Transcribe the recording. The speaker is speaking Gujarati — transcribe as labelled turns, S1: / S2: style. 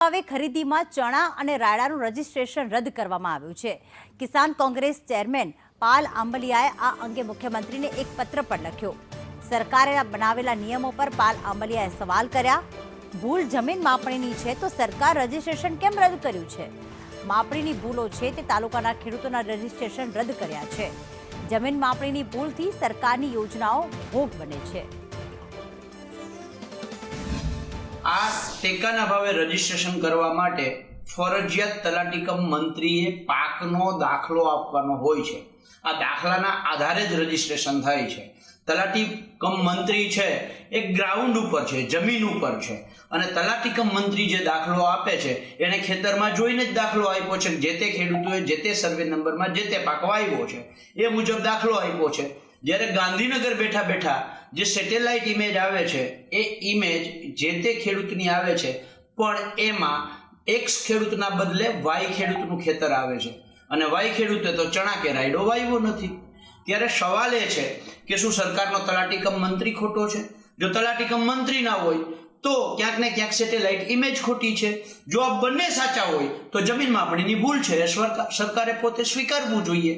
S1: ભાવે ખરીદીમાં ચણા અને રાયડાનું રજીસ્ટ્રેશન રદ કરવામાં આવ્યું છે। કિસાન કોંગ્રેસ ચેરમેન પાલ આંબલિયાએ આ અંગે મુખ્યમંત્રીને એક પત્ર પણ લખ્યો। સરકારે બનાવેલા નિયમો પર પાલ આંબલિયાએ સવાલ કર્યા। ભૂલ જમીન માપણીની છે તો સરકાર રજીસ્ટ્રેશન કેમ રદ કર્યું છે? માપણીની ભૂલો છે તે તાલુકાના ખેડૂતોના રજીસ્ટ્રેશન રદ કર્યા છે। જમીન માપણીની ભૂલથી સરકારની યોજનાઓ ભોગ બને છે।
S2: આ ટેકાના ભાવે રજીસ્ટ્રેશન કરવા માટે ફરજિયાત તલાટી કમ મંત્રીએ પાકનો દાખલો આપવાનો હોય છે। આ દાખલાના આધારે જ રજીસ્ટ્રેશન થાય છે। તલાટી કમ મંત્રી છે એ ગ્રાઉન્ડ ઉપર છે, જમીન ઉપર છે, અને તલાટી કમ મંત્રી જે દાખલો આપે છે એને ખેતરમાં જોઈને જ દાખલો આપ્યો છે। જે તે ખેડૂતોએ જે તે સર્વે નંબરમાં જે તે પાક વાવ્યો છે એ મુજબ દાખલો આપ્યો છે। જ્યારે ગાંધીનગર બેઠા બેઠા જે સેટેલાઇટ ઇમેજ આવે છે એ ઇમેજ જે તે ખેડૂતની આવે છે, પણ એમાં એક્સ ખેડૂતના બદલે વાય ખેડૂતનું ખેતર આવે છે, અને વાય ખેડૂતે તો ચણા કે રાયડો વાવ્યો નથી। ત્યારે સવાલ એ છે કે શું સરકારનો તલાટી કમ મંત્રી ખોટો છે? જો તલાટી કમ મંત્રી ના હોય તો ક્યાંક ને ક્યાંક સેટેલાઇટ ઇમેજ ખોટી છે। જો આ બંને સાચા હોય તો જમીન માપણીની ભૂલ છે, સરકારે પોતે સ્વીકારવું જોઈએ।